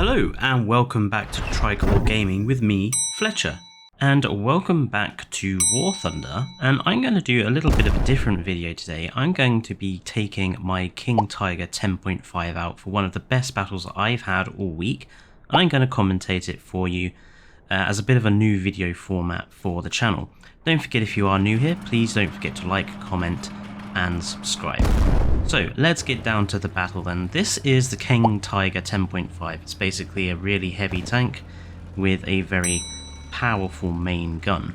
Hello and welcome back to Triple Gaming with me, Fletcher. And welcome back to Warthunder, and I'm going to do a little bit of a different video today. I'm going to be taking my Kingtiger 10.5 out for one of the best battles I've had all week. I'm going to commentate it for you as a bit of a new video format for the channel. Don't forget, if you are new here, please don't forget to like, comment and subscribe. So let's get down to the battle then. This is the Kingtiger 10.5. It's basically a really heavy tank with a very powerful main gun.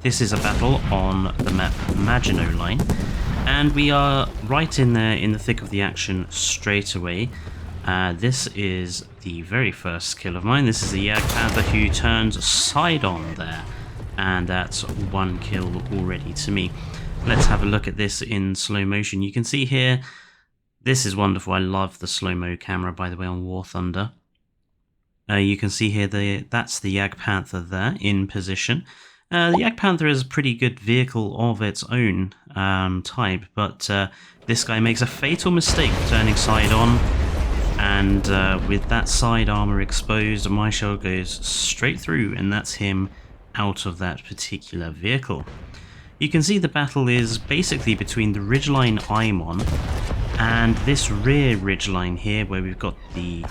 This is a battle on the map Maginot Line, and we are right in there in the thick of the action straight away. This is the very first kill of mine. This is the Warthunder who turns side on there, and that's one kill already to me. Let's have a look at this in slow motion. You can see here, this is wonderful. I love the slow-mo camera, by the way, on Warthunder. You can see here, that's the Warthunder there in position. The Warthunder is a pretty good vehicle of its own type, but this guy makes a fatal mistake turning side on, and with that side armor exposed, my shell goes straight through, and that's him out of that particular vehicle. You can see the battle is basically between the ridgeline I'm on and this rear ridgeline here, where we've got the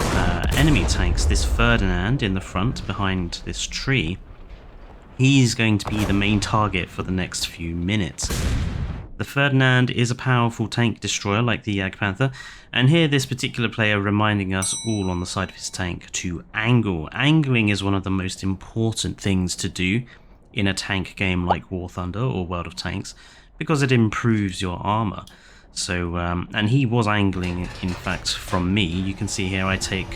enemy tanks. This Ferdinand in the front behind this tree, he's going to be the main target for the next few minutes. The Ferdinand is a powerful tank destroyer like the Warthunder, and here this particular player reminding us all on the side of his tank to angle. Angling is one of the most important things to do in a tank game like Warthunder or World of Tanks, because it improves your armor. So, and he was angling, in fact, from me. You can see here I take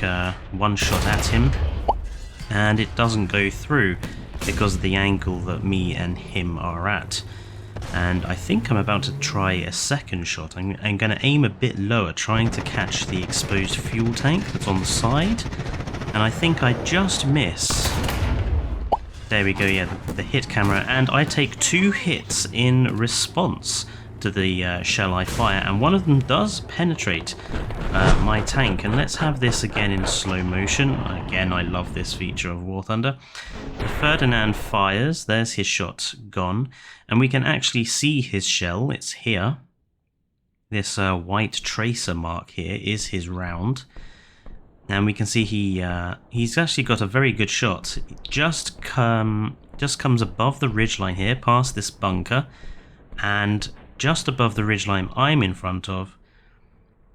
one shot at him, and it doesn't go through because of the angle that me and him are at. And I think I'm about to try a second shot. I'm going to aim a bit lower, trying to catch the exposed fuel tank that's on the side, and I think I just miss. There we go, yeah, the hit camera, and I take 2 hits in response to the shell I fire, and one of them does penetrate my tank. And let's have this again in slow motion. Again, I love this feature of Warthunder. The Ferdinand fires, there's his shot gone, and we can actually see his shell. It's here. This white tracer mark here is his round. And we can see he's actually got a very good shot. It just comes above the ridgeline here, past this bunker, and just above the ridgeline I'm in front of.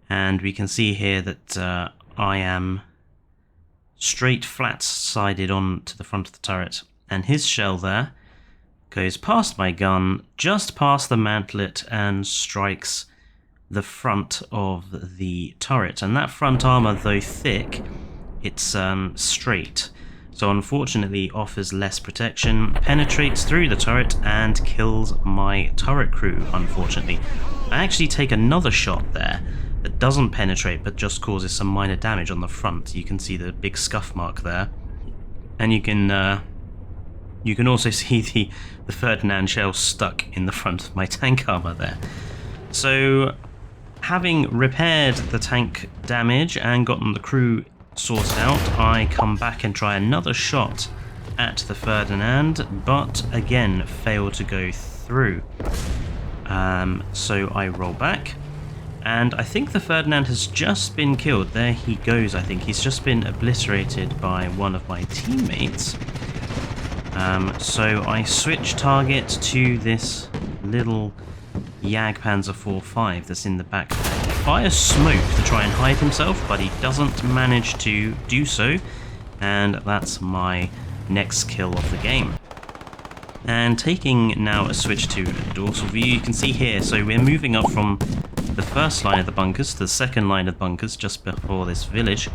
And we can see here that I am straight flat-sided on to the front of the turret, and his shell there goes past my gun, just past the mantlet, and strikes the front of the turret. And that front armor, though thick, it's straight, so unfortunately offers less protection, penetrates through the turret and kills my turret crew, unfortunately. I actually take another shot there that doesn't penetrate but just causes some minor damage on the front. You can see the big scuff mark there, and you can also see the Ferdinand shell stuck in the front of my tank armor there. So, having repaired the tank damage and gotten the crew sorted out, I come back and try another shot at the Ferdinand, but again fail to go through. So I roll back, and I think the Ferdinand has just been killed. There he goes. I think he's just been obliterated by one of my teammates. So I switch target to this little Jagdpanzer 4.5 that's in the back. He fires smoke to try and hide himself, but he doesn't manage to do so, and that's my next kill of the game. And taking now a switch to a dorsal view, you can see here, so we're moving up from the first line of the bunkers to the second line of bunkers just before this village,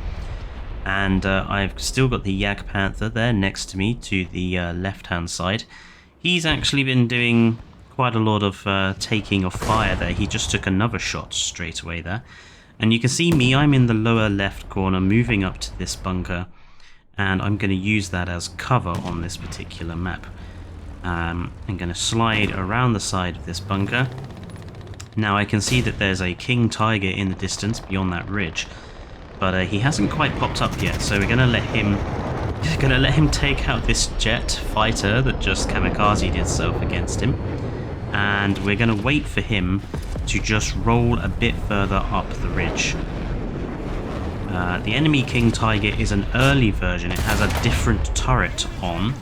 and I've still got the Warthunder there next to me to the left hand side. He's actually been doing quite a lot of taking of fire there. He just took another shot straight away there. And you can see me, I'm in the lower left corner moving up to this bunker, and I'm going to use that as cover on this particular map. I'm going to slide around the side of this bunker. Now I can see that there's a Kingtiger in the distance beyond that ridge, but he hasn't quite popped up yet, so we're gonna let him take out this jet fighter that just kamikazed itself against him, and we're gonna wait for him to just roll a bit further up the ridge. The enemy kingtiger is an early version. It has a different turret on,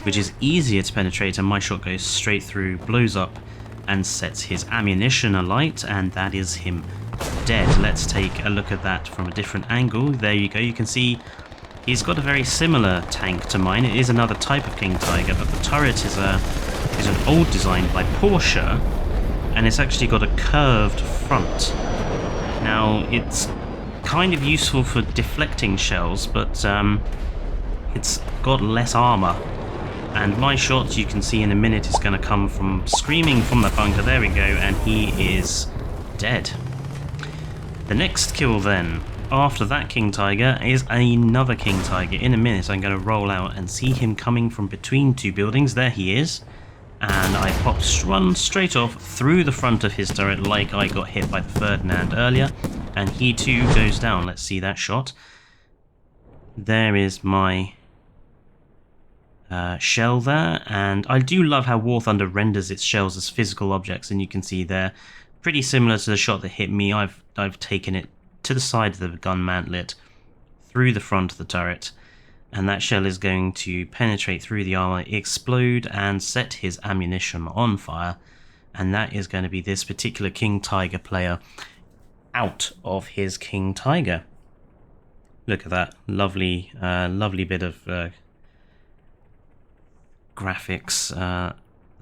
which is easier to penetrate, and my shot goes straight through, blows up, and sets his ammunition alight, and that is him dead. Let's take a look at that from a different angle. There you go. You can see he's got a very similar tank to mine. It is another type of kingtiger, but the turret is an old design by Porsche, and it's actually got a curved front. Now, it's kind of useful for deflecting shells, but it's got less armor. And my shot, you can see in a minute, is going to come from screaming from the bunker. There we go, and he is dead. The next kill then, after that kingtiger, is another kingtiger. In a minute, I'm going to roll out and see him coming from between two buildings. There he is. And I run straight off through the front of his turret like I got hit by the Ferdinand earlier. And he too goes down. Let's see that shot. There is my shell there. And I do love how Warthunder renders its shells as physical objects. And you can see they're pretty similar to the shot that hit me. I've taken it to the side of the gun mantlet, through the front of the turret. And that shell is going to penetrate through the armor, explode, and set his ammunition on fire. And that is going to be this particular kingtiger player out of his kingtiger. Look at that lovely, lovely bit of graphics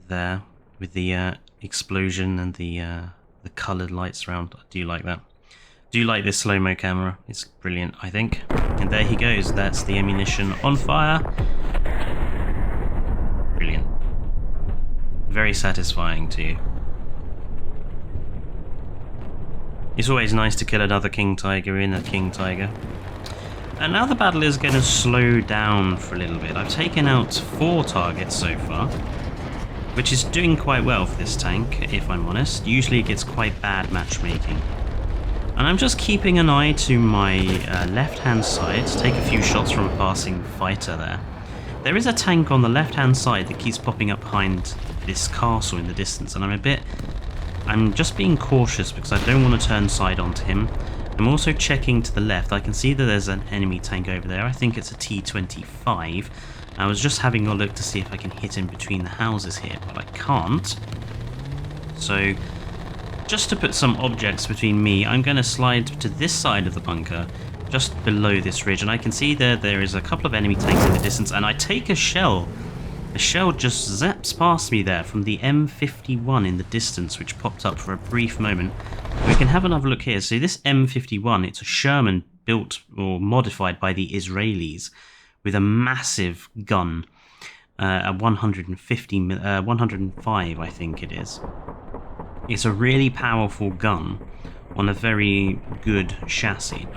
there with the explosion and the coloured lights around. I do like that. Do like this slow-mo camera. It's brilliant, I think. And there he goes. That's the ammunition on fire. Brilliant. Very satisfying too. It's always nice to kill another kingtiger in a kingtiger. And now the battle is going to slow down for a little bit. I've taken out 4 targets so far, which is doing quite well for this tank, if I'm honest. Usually it gets quite bad matchmaking. And I'm just keeping an eye to my left-hand side to take a few shots from a passing fighter there. There is a tank on the left-hand side that keeps popping up behind this castle in the distance, and I'm just being cautious because I don't want to turn side onto him. I'm also checking to the left. I can see that there's an enemy tank over there. I think it's a T-25. I was just having a look to see if I can hit him between the houses here, but I can't. So, just to put some objects between me, I'm going to slide to this side of the bunker, just below this ridge, and I can see there is a couple of enemy tanks in the distance, and I take a shell. The shell just zaps past me there from the M51 in the distance, which popped up for a brief moment. We can have another look here. So this M51, it's a Sherman built or modified by the Israelis with a massive gun, a 105, I think it is. It's a really powerful gun on a very good chassis,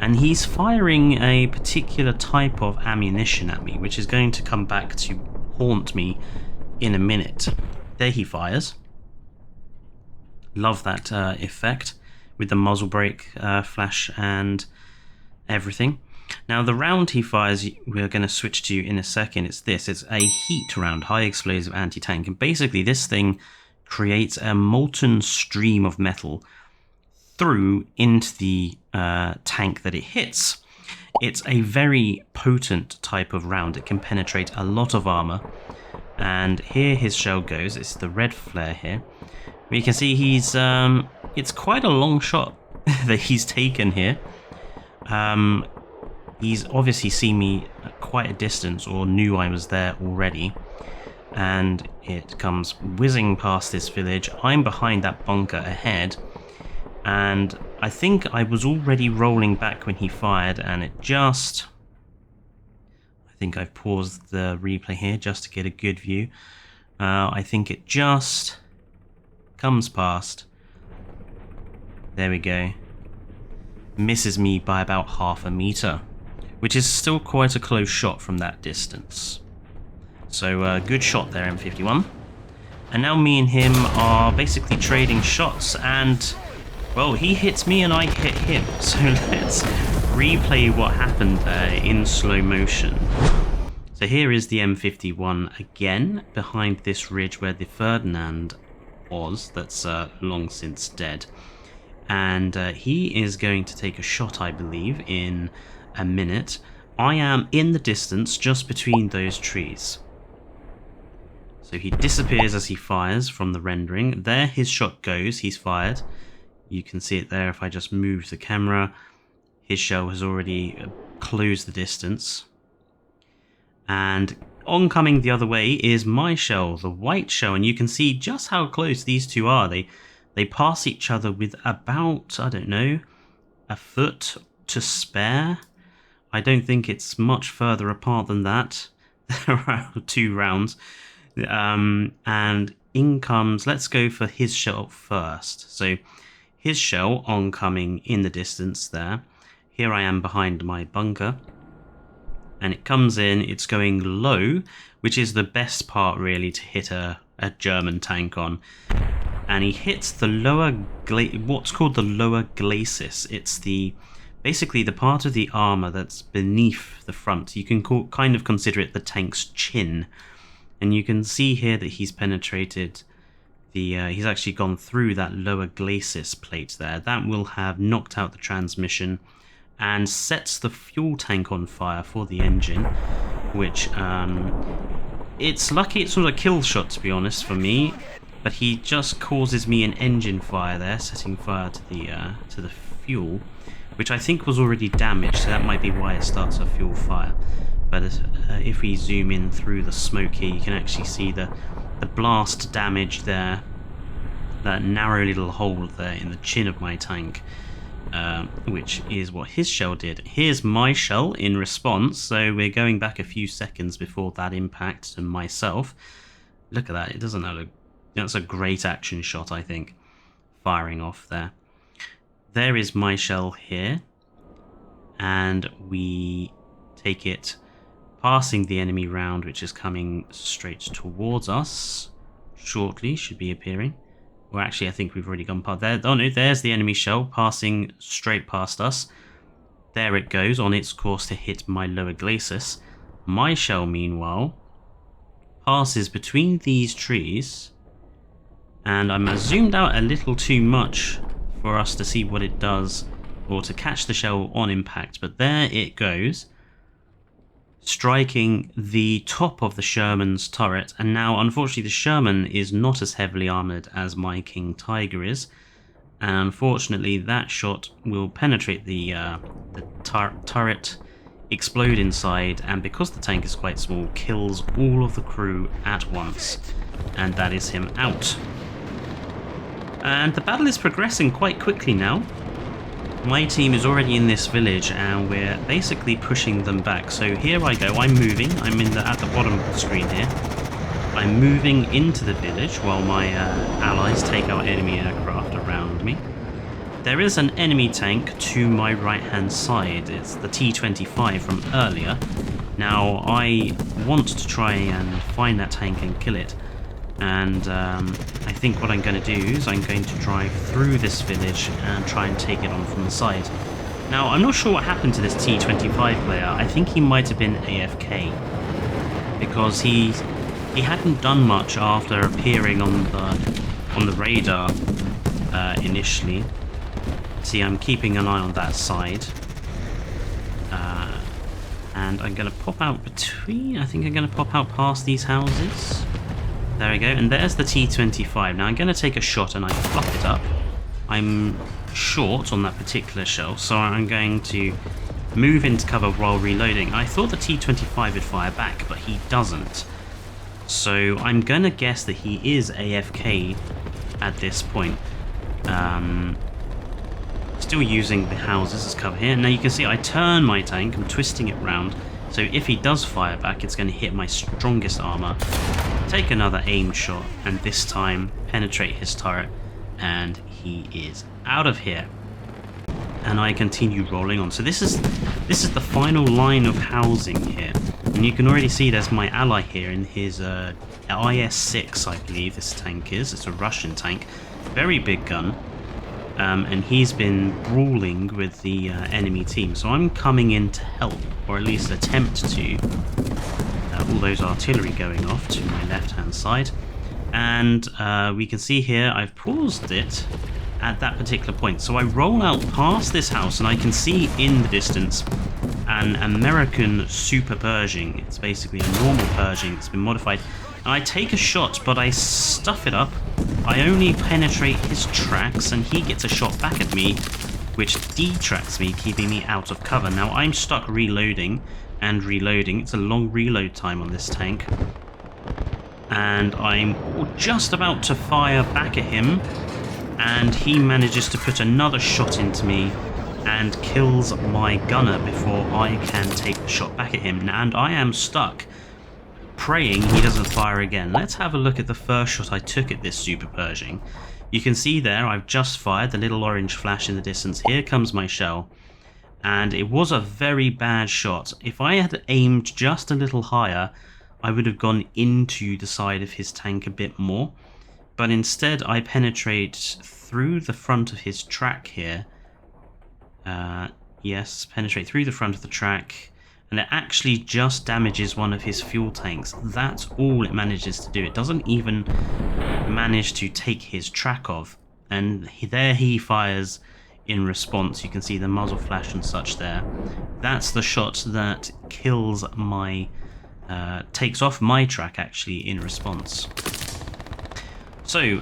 and he's firing a particular type of ammunition at me, which is going to come back to haunt me in a minute. There he fires. Love that effect with the muzzle brake flash and everything. Now the round he fires, we're going to switch to in a second. It's a heat round, high explosive anti-tank, and basically this thing creates a molten stream of metal through into the tank that it hits. It's a very potent type of round. It can penetrate a lot of armor. And here his shell goes. It's the red flare here. You can see he's it's quite a long shot that he's taken here. He's obviously seen me at quite a distance, or knew I was there already. And it comes whizzing past this village. I'm behind that bunker ahead, and I think I was already rolling back when he fired, and it just... I think I've paused the replay here just to get a good view. I think it just comes past. There we go. Misses me by about ½ meter, which is still quite a close shot from that distance. So good shot there, M51. And now me and him are basically trading shots, and well, he hits me and I hit him. So let's replay what happened there in slow motion. So here is the M51 again, behind this ridge where the Ferdinand was, that's long since dead. And he is going to take a shot, I believe, in a minute. I am in the distance just between those trees. So he disappears as he fires from the rendering. There his shot goes, he's fired. You can see it there if I just move the camera. His shell has already closed the distance. And oncoming the other way is my shell, the white shell. And you can see just how close these two are. They pass each other with about, I don't know, a foot to spare. I don't think it's much further apart than that. There are 2 rounds. And in comes, let's go for his shell first. So his shell oncoming in the distance there. Here I am behind my bunker. And it comes in, it's going low, which is the best part really to hit a German tank on. And he hits the lower, what's called the lower glacis. It's basically the part of the armor that's beneath the front. You can kind of consider it the tank's chin. And you can see here that he's penetrated he's actually gone through that lower glacis plate there. That will have knocked out the transmission and sets the fuel tank on fire for the engine, which it's lucky it's not a kill shot, to be honest, for me, but he just causes me an engine fire there, setting fire to the fuel, which I think was already damaged, so that might be why it starts a fuel fire. But if we zoom in through the smoke here, you can actually see the blast damage there, that narrow little hole there in the chin of my tank, which is what his shell did. Here's my shell in response, so we're going back a few seconds before that impact to myself. Look at that, it doesn't have that's a great action shot, I think, firing off there. There is my shell here, and we take it passing the enemy round, which is coming straight towards us shortly, should be appearing. Or actually, I think we've already gone past there. Oh no, there's the enemy shell passing straight past us. There it goes on its course to hit my lower glacis. My shell, meanwhile, passes between these trees, and I'm zoomed out a little too much for us to see what it does, or to catch the shell on impact, but there it goes, striking the top of the Sherman's turret. And now unfortunately the Sherman is not as heavily armoured as my kingtiger is, and unfortunately that shot will penetrate the turret, explode inside, and because the tank is quite small, kills all of the crew at once, and that is him out. And the battle is progressing quite quickly now. My team is already in this village and we're basically pushing them back. So here I go, I'm moving, I'm at the bottom of the screen here. I'm moving into the village while my allies take out enemy aircraft around me. There is an enemy tank to my right hand side, it's the T-25 from earlier. Now I want to try and find that tank and kill it. And I think what I'm going to do is I'm going to drive through this village and try and take it on from the side. Now, I'm not sure what happened to this T-25 player. I think he might have been AFK, because he hadn't done much after appearing on the radar initially. See, I'm keeping an eye on that side. And I'm going to pop out between... I think I'm going to pop out past these houses. There we go, and there's the T-25. Now I'm going to take a shot and I fluff it up. I'm short on that particular shell, so I'm going to move into cover while reloading. I thought the T-25 would fire back, but he doesn't. So I'm going to guess that he is AFK at this point. Still using the houses as cover here. Now you can see I turn my tank, I'm twisting it round. So if he does fire back, it's going to hit my strongest armor, take another aim shot, and this time penetrate his turret, and he is out of here. And I continue rolling on. So this is the final line of housing here, and you can already see there's my ally here in his IS-6, I believe this tank is. It's a Russian tank, very big gun. and he's been brawling with the enemy team. So I'm coming in to help, or at least attempt to. All those artillery going off to my left-hand side. And we can see here I've paused it at that particular point. So I roll out past this house and I can see in the distance an American Super Pershing. It's basically a normal Pershing that's been modified. And I take a shot, but I stuff it up. I only penetrate his tracks and he gets a shot back at me, which detracts me, keeping me out of cover. Now I'm stuck reloading and reloading. It's a long reload time on this tank. And I'm just about to fire back at him, and he manages to put another shot into me and kills my gunner before I can take the shot back at him. And I am stuck, praying he doesn't fire again. Let's have a look at the first shot I took at this Super Pershing. You can see there I've just fired the little orange flash in the distance. Here comes my shell. And it was a very bad shot. If I had aimed just a little higher, I would have gone into the side of his tank a bit more. But instead I penetrate through the front of his track here. Yes, penetrate through the front of the track. And it actually just damages one of his fuel tanks. That's all it manages to do. It doesn't even manage to take his track off. And there he fires in response. You can see the muzzle flash and such there. That's the shot that kills my... takes off my track actually in response. So,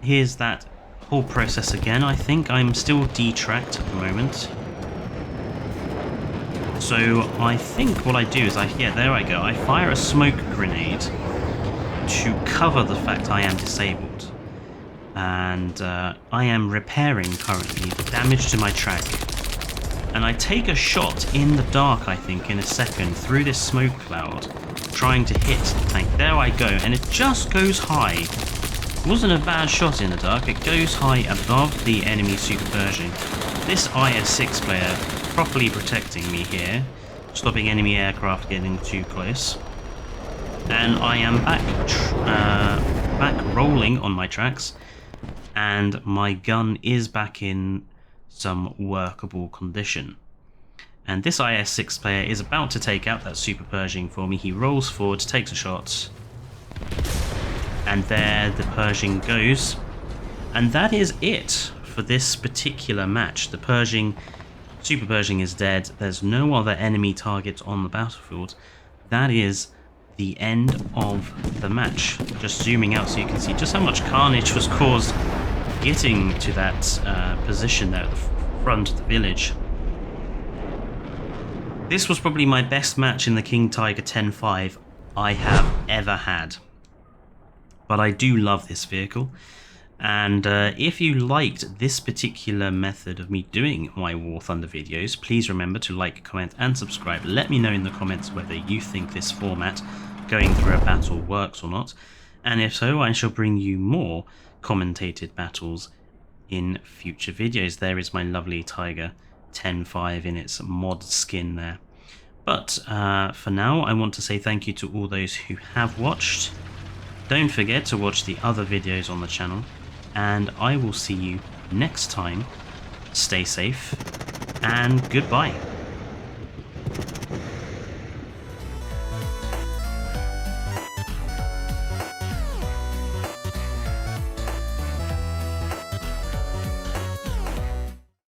here's that whole process again. I think I'm still detracked at the moment. So I think what I do is there I go. I fire a smoke grenade to cover the fact I am disabled. And I am repairing currently the damage to my track. And I take a shot in the dark, I think, in a second, through this smoke cloud, trying to hit the tank. There I go, and it just goes high. It wasn't a bad shot in the dark, it goes high above the enemy Super Pershing. This IS-6 player properly protecting me here, stopping enemy aircraft getting too close. And I am back rolling on my tracks, and my gun is back in some workable condition. And this IS-6 player is about to take out that Super Pershing for me. He rolls forward, takes a shot, and there the Pershing goes. And that is it for this particular match. The Super Pershing is dead. There's no other enemy targets on the battlefield. That is the end of the match. Just zooming out so you can see just how much carnage was caused getting to that position there at the front of the village. This was probably my best match in the Kingtiger 10.5 I have ever had. But I do love this vehicle. And if you liked this particular method of me doing my Warthunder videos, please remember to like, comment and subscribe. Let me know in the comments whether you think this format, going through a battle, works or not. And if so, I shall bring you more commentated battles in future videos. There is my lovely Tiger 10.5 in its mod skin there. But for now, I want to say thank you to all those who have watched. Don't forget to watch the other videos on the channel, and I will see you next time. Stay safe, and goodbye.